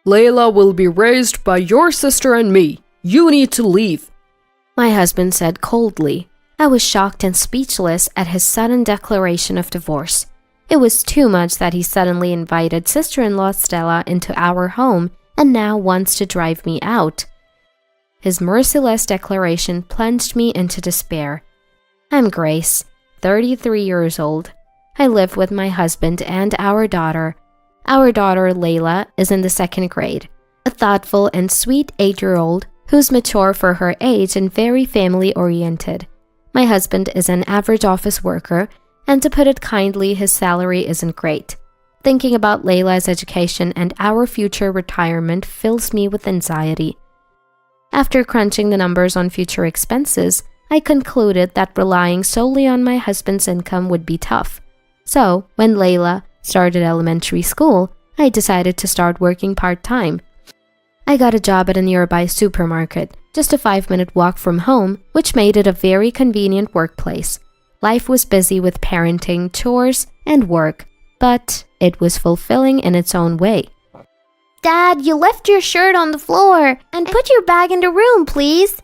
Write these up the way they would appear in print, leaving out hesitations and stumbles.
Layla will be raised by your sister and me. You need to leave. My husband said coldly. I was shocked and speechless at his sudden declaration of divorce. It was too much that he suddenly invited sister-in-law Stella into our home and now wants to drive me out. His merciless declaration plunged me into despair. I'm Grace, 33 years old. I live with my husband and our daughter. Our daughter, Layla, is in the 2nd grade, a thoughtful and sweet 8-year-old who's mature for her age and very family-oriented. My husband is an average office worker, and to put it kindly, his salary isn't great. Thinking about Layla's education and our future retirement fills me with anxiety. After crunching the numbers on future expenses, I concluded that relying solely on my husband's income would be tough. So, when Layla started elementary school, I decided to start working part-time. I got a job at a nearby supermarket, just a 5-minute walk from home, which made it a very convenient workplace. Life was busy with parenting, chores, and work, but it was fulfilling in its own way. Dad, you left your shirt on the floor, and put your bag in the room, please.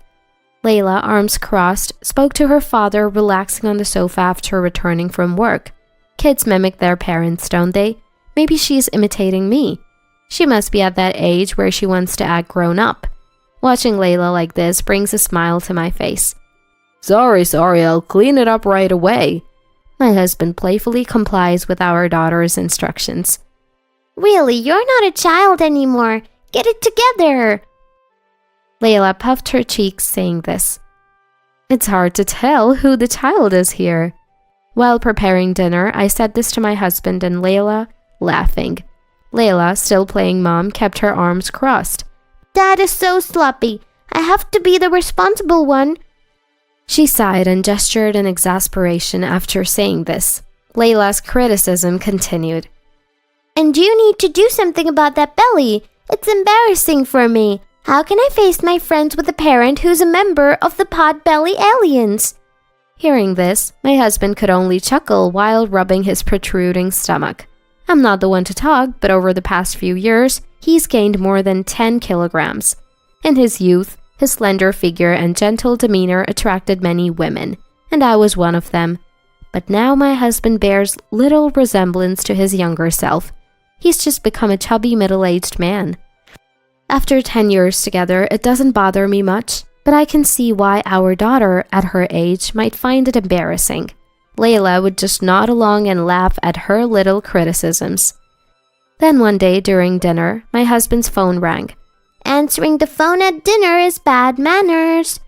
Layla, arms crossed, spoke to her father relaxing on the sofa after returning from work. Kids mimic their parents, don't they? Maybe she's imitating me. She must be at that age where she wants to act grown up. Watching Layla like this brings a smile to my face. Sorry, I'll clean it up right away. My husband playfully complies with our daughter's instructions. Really, you're not a child anymore. Get it together. Layla puffed her cheeks saying this. It's hard to tell who the child is here. While preparing dinner, I said this to my husband and Layla, laughing. Layla, still playing mom, kept her arms crossed. Dad is so sloppy. I have to be the responsible one. She sighed and gestured in exasperation after saying this. Layla's criticism continued. And you need to do something about that belly. It's embarrassing for me. How can I face my friends with a parent who's a member of the Podbelly Aliens? Hearing this, my husband could only chuckle while rubbing his protruding stomach. I'm not the one to talk, but over the past few years, he's gained more than 10 kilograms. In his youth, his slender figure and gentle demeanor attracted many women, and I was one of them. But now my husband bears little resemblance to his younger self. He's just become a chubby middle-aged man. After 10 years together, it doesn't bother me much, but I can see why our daughter, at her age, might find it embarrassing. Layla would just nod along and laugh at her little criticisms. Then one day during dinner, my husband's phone rang. Answering the phone at dinner is bad manners.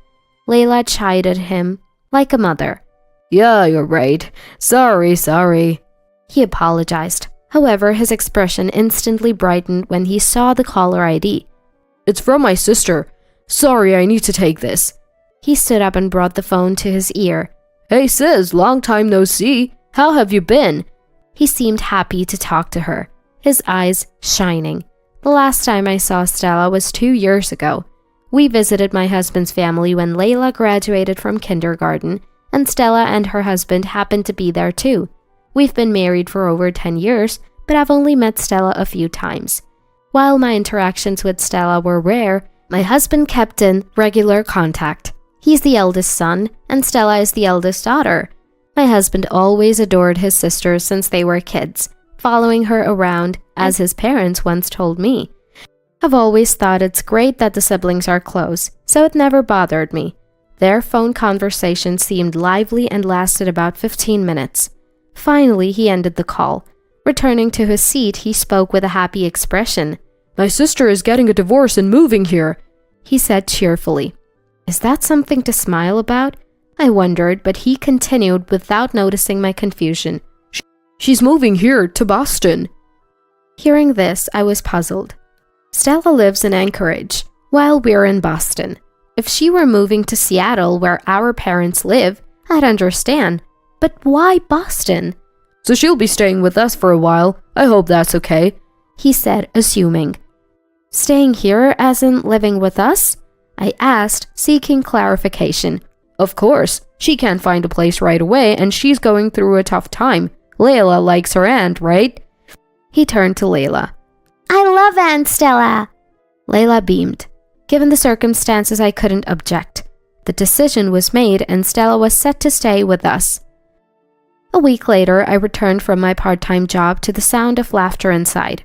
Layla chided him, like a mother. Yeah, you're right. Sorry. He apologized. However, his expression instantly brightened when he saw the caller ID. It's from my sister. Sorry, I need to take this. He stood up and brought the phone to his ear. Hey sis, long time no see. How have you been? He seemed happy to talk to her, his eyes shining. The last time I saw Stella was 2 years ago. We visited my husband's family when Layla graduated from kindergarten, and Stella and her husband happened to be there too. We've been married for over 10 years, but I've only met Stella a few times. While my interactions with Stella were rare, my husband kept in regular contact. He's the eldest son, and Stella is the eldest daughter. My husband always adored his sisters since they were kids, following her around, as his parents once told me. I've always thought it's great that the siblings are close, so it never bothered me. Their phone conversation seemed lively and lasted about 15 minutes. Finally, he ended the call. Returning to his seat, he spoke with a happy expression. My sister is getting a divorce and moving here, he said cheerfully. Is that something to smile about? I wondered, but he continued without noticing my confusion. She's moving here to Boston. Hearing this, I was puzzled. Stella lives in Anchorage, while we're in Boston. If she were moving to Seattle, where our parents live, I'd understand. But why Boston? So she'll be staying with us for a while. I hope that's okay, he said, assuming. Staying here as in living with us? I asked, seeking clarification. Of course. She can't find a place right away and she's going through a tough time. Layla likes her aunt, right? He turned to Layla. I love Aunt Stella. Layla beamed. Given the circumstances, I couldn't object. The decision was made and Stella was set to stay with us. A week later, I returned from my part-time job to the sound of laughter inside.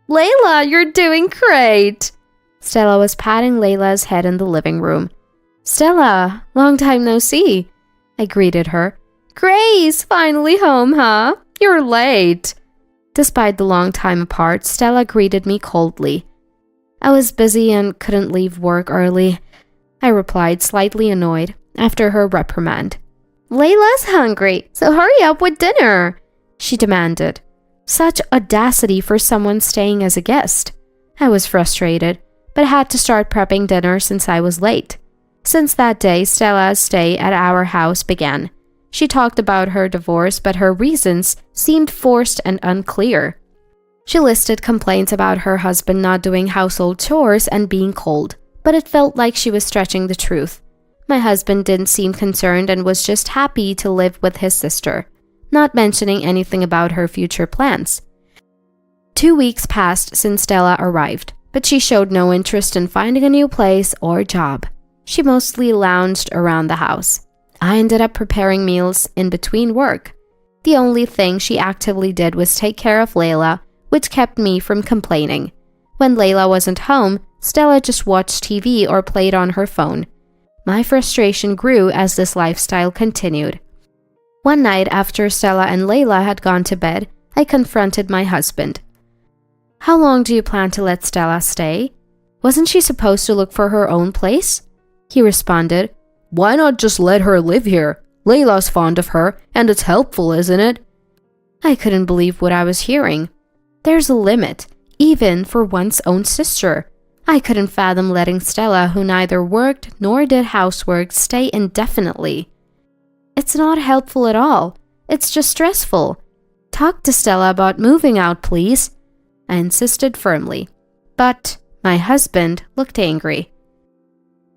Layla, you're doing great! Stella was patting Layla's head in the living room. Stella, long time no see. I greeted her. Grace, finally home, huh? You're late. Despite the long time apart, Stella greeted me coldly. I was busy and couldn't leave work early, I replied, slightly annoyed, after her reprimand. Layla's hungry, so hurry up with dinner, she demanded. Such audacity for someone staying as a guest. I was frustrated, but had to start prepping dinner since I was late. Since that day, Stella's stay at our house began. She talked about her divorce, but her reasons seemed forced and unclear. She listed complaints about her husband not doing household chores and being cold, but it felt like she was stretching the truth. My husband didn't seem concerned and was just happy to live with his sister, not mentioning anything about her future plans. 2 weeks passed since Stella arrived, but she showed no interest in finding a new place or job. She mostly lounged around the house. I ended up preparing meals in between work. The only thing she actively did was take care of Layla, which kept me from complaining. When Layla wasn't home, Stella just watched TV or played on her phone. My frustration grew as this lifestyle continued. One night after Stella and Layla had gone to bed, I confronted my husband. How long do you plan to let Stella stay? Wasn't she supposed to look for her own place? He responded, Why not just let her live here? Layla's fond of her, and it's helpful, isn't it? I couldn't believe what I was hearing. There's a limit, even for one's own sister. I couldn't fathom letting Stella, who neither worked nor did housework, stay indefinitely. It's not helpful at all. It's just stressful. Talk to Stella about moving out, please. I insisted firmly. But my husband looked angry.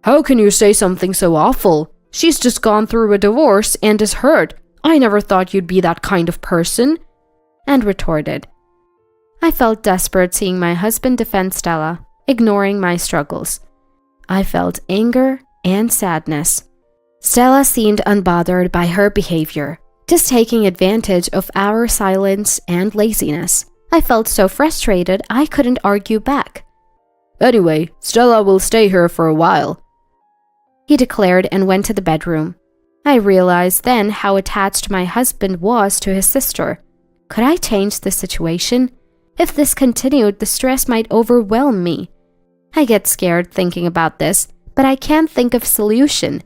How can you say something so awful? She's just gone through a divorce and is hurt. I never thought you'd be that kind of person. And retorted. I felt desperate seeing my husband defend Stella, ignoring my struggles. I felt anger and sadness. Stella seemed unbothered by her behavior, just taking advantage of our silence and laziness. I felt so frustrated I couldn't argue back. Anyway, Stella will stay here for a while, he declared and went to the bedroom. I realized then how attached my husband was to his sister. Could I change the situation? If this continued, the stress might overwhelm me. I get scared thinking about this, but I can't think of a solution.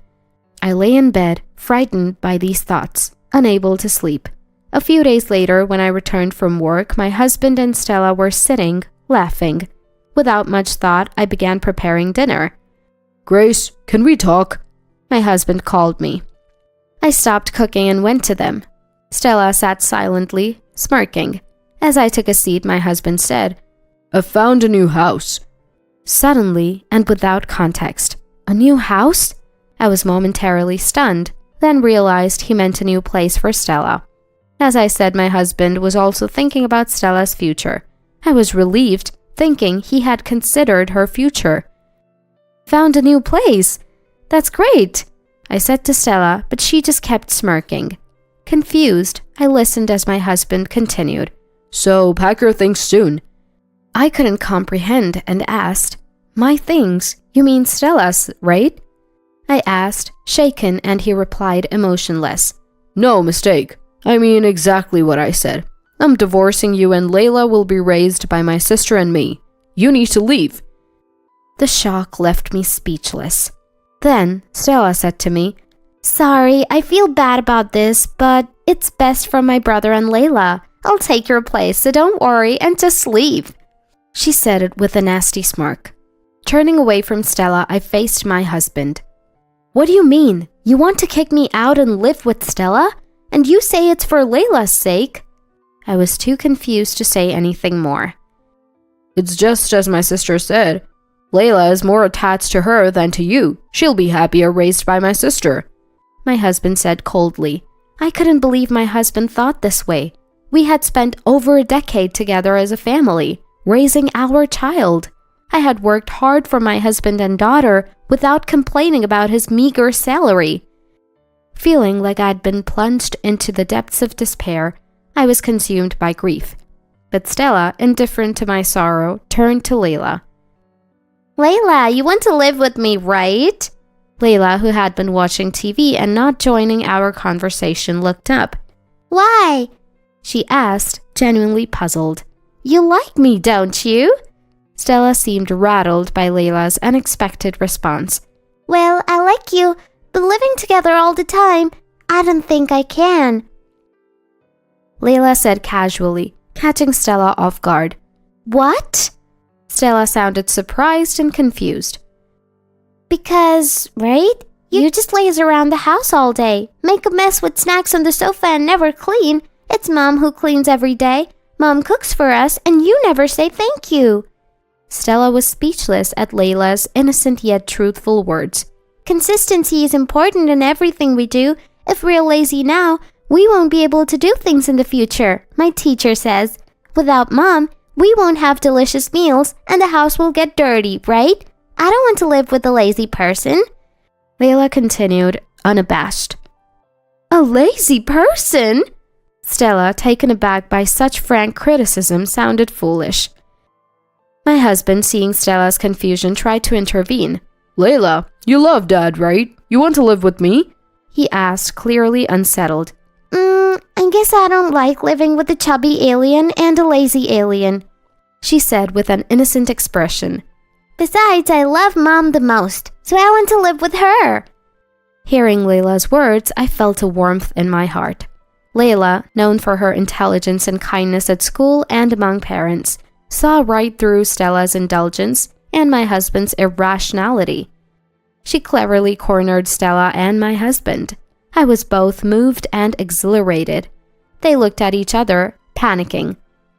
I lay in bed, frightened by these thoughts, unable to sleep. A few days later, when I returned from work, my husband and Stella were sitting, laughing. Without much thought, I began preparing dinner. Grace, can we talk? My husband called me. I stopped cooking and went to them. Stella sat silently, smirking. As I took a seat, my husband said, I found a new house. Suddenly, and without context. A new house? I was momentarily stunned, then realized he meant a new place for Stella. As I said, my husband was also thinking about Stella's future. I was relieved, thinking he had considered her future. Found a new place? That's great, I said to Stella, but she just kept smirking. Confused, I listened as my husband continued. So, pack your things soon. I couldn't comprehend and asked, My things? You mean Stella's, right? I asked, shaken, and he replied emotionless. No mistake. I mean exactly what I said. I'm divorcing you and Layla will be raised by my sister and me. You need to leave. The shock left me speechless. Then Stella said to me, Sorry, I feel bad about this, but it's best for my brother and Layla. I'll take your place, so don't worry and just leave. She said it with a nasty smirk. Turning away from Stella, I faced my husband. What do you mean? You want to kick me out and live with Stella? And you say it's for Layla's sake? I was too confused to say anything more. It's just as my sister said. Layla is more attached to her than to you. She'll be happier raised by my sister. My husband said coldly. I couldn't believe my husband thought this way. We had spent over a decade together as a family. raising our child. I had worked hard for my husband and daughter without complaining about his meager salary. Feeling like I'd been plunged into the depths of despair, I was consumed by grief. But Stella, indifferent to my sorrow, turned to Layla. Layla, you want to live with me, right? Layla, who had been watching TV and not joining our conversation, looked up. Why? She asked, genuinely puzzled. You like me, don't you? Stella seemed rattled by Layla's unexpected response. Well, I like you, but living together all the time, I don't think I can. Layla said casually, catching Stella off guard. What? Stella sounded surprised and confused. Because, right? You just laze around the house all day, make a mess with snacks on the sofa and never clean. It's Mom who cleans every day. Mom cooks for us and you never say thank you. Stella was speechless at Layla's innocent yet truthful words. Consistency is important in everything we do. If we're lazy now, we won't be able to do things in the future, my teacher says. Without Mom, we won't have delicious meals and the house will get dirty, right? I don't want to live with a lazy person. Layla continued, unabashed. A lazy person? Stella, taken aback by such frank criticism, sounded foolish. My husband, seeing Stella's confusion, tried to intervene. Layla, you love Dad, right? You want to live with me? He asked, clearly unsettled. I guess I don't like living with a chubby alien and a lazy alien, she said with an innocent expression. Besides, I love Mom the most, so I want to live with her. Hearing Layla's words, I felt a warmth in my heart. Layla, known for her intelligence and kindness at school and among parents, saw right through Stella's indulgence and my husband's irrationality. She cleverly cornered Stella and my husband. I was both moved and exhilarated. They looked at each other, panicking.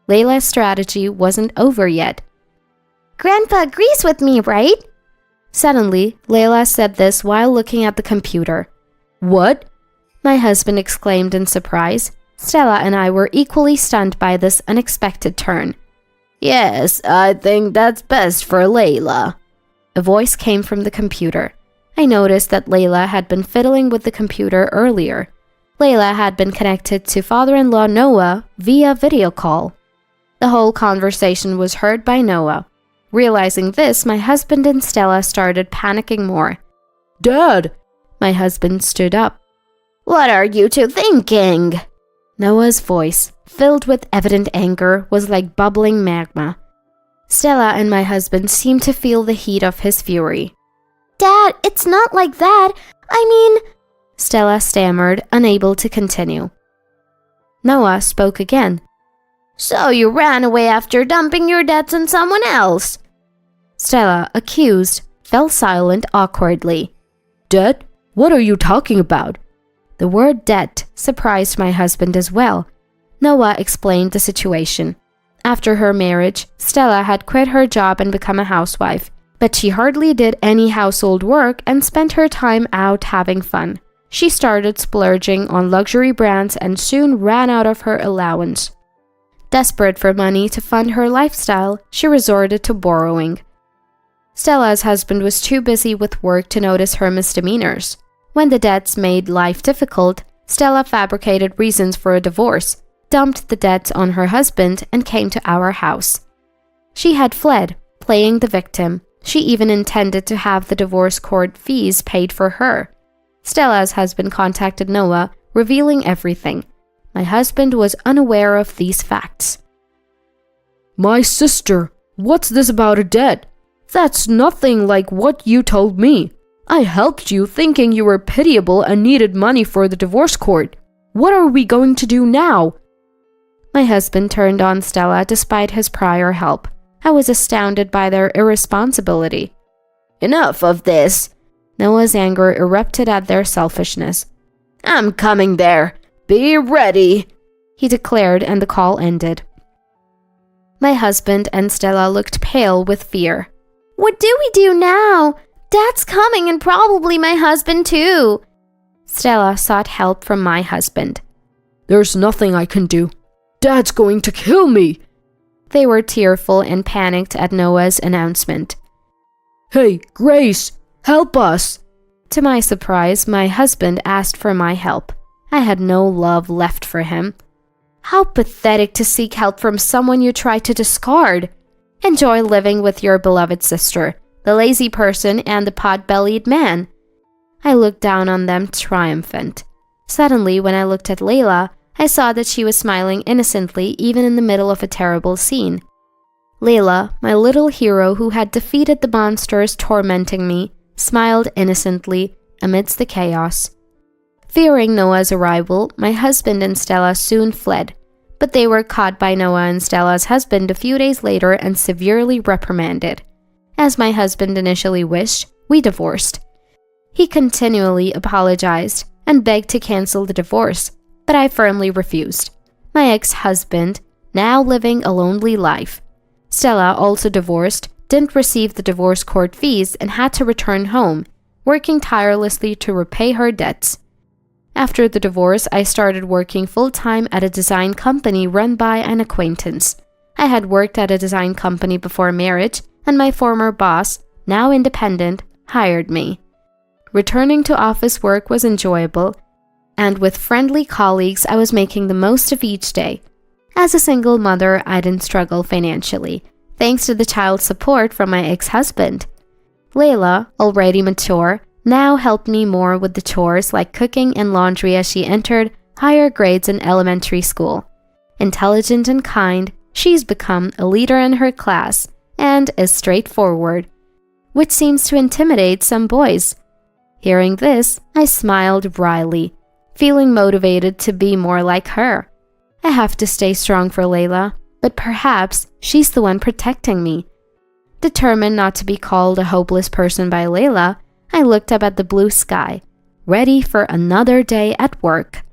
Layla's strategy wasn't over yet. Grandpa agrees with me, right? Suddenly, Layla said this while looking at the computer. What? My husband exclaimed in surprise. Stella and I were equally stunned by this unexpected turn. Yes, I think that's best for Layla. A voice came from the computer. I noticed that Layla had been fiddling with the computer earlier. Layla had been connected to father-in-law Noah via video call. The whole conversation was heard by Noah. Realizing this, my husband and Stella started panicking more. Dad! My husband stood up. What are you two thinking? Noah's voice, filled with evident anger, was like bubbling magma. Stella and my husband seemed to feel the heat of his fury. Dad, it's not like that. I mean... Stella stammered, unable to continue. Noah spoke again. So you ran away after dumping your debts on someone else? Stella, accused, fell silent awkwardly. Debt? What are you talking about? The word debt surprised my husband as well. Noah explained the situation. After her marriage, Stella had quit her job and become a housewife, but she hardly did any household work and spent her time out having fun. She started splurging on luxury brands and soon ran out of her allowance. Desperate for money to fund her lifestyle, she resorted to borrowing. Stella's husband was too busy with work to notice her misdemeanors. When the debts made life difficult, Stella fabricated reasons for a divorce, dumped the debts on her husband, and came to our house. She had fled, playing the victim. She even intended to have the divorce court fees paid for her. Stella's husband contacted Noah, revealing everything. My husband was unaware of these facts. My sister, what's this about a debt? That's nothing like what you told me. I helped you thinking you were pitiable and needed money for the divorce court. What are we going to do now? My husband turned on Stella despite his prior help. I was astounded by their irresponsibility. Enough of this. Noah's anger erupted at their selfishness. I'm coming there. Be ready, he declared, and the call ended. My husband and Stella looked pale with fear. What do we do now? Dad's coming and probably my husband too. Stella sought help from my husband. There's nothing I can do. Dad's going to kill me. They were tearful and panicked at Noah's announcement. Hey, Grace, help us! To my surprise, my husband asked for my help. I had no love left for him. How pathetic to seek help from someone you try to discard. Enjoy living with your beloved sister, the lazy person and the pot-bellied man. I looked down on them triumphant. Suddenly, when I looked at Layla, I saw that she was smiling innocently even in the middle of a terrible scene. Layla, my little hero who had defeated the monsters tormenting me, smiled innocently amidst the chaos. Fearing Noah's arrival, my husband and Stella soon fled, but they were caught by Noah and Stella's husband a few days later and severely reprimanded. As my husband initially wished, we divorced. He continually apologized and begged to cancel the divorce, but I firmly refused. My ex-husband, now living a lonely life. Stella, also divorced, didn't receive the divorce court fees and had to return home, working tirelessly to repay her debts. After the divorce, I started working full-time at a design company run by an acquaintance. I had worked at a design company before marriage, and my former boss, now independent, hired me. Returning to office work was enjoyable, and with friendly colleagues, I was making the most of each day. As a single mother, I didn't struggle financially, thanks to the child support from my ex-husband. Layla, already mature, now helped me more with the chores like cooking and laundry as she entered higher grades in elementary school. Intelligent and kind, she's become a leader in her class and is straightforward, which seems to intimidate some boys. Hearing this, I smiled wryly, feeling motivated to be more like her. I have to stay strong for Layla, but perhaps she's the one protecting me. Determined not to be called a hopeless person by Layla, I looked up at the blue sky, ready for another day at work.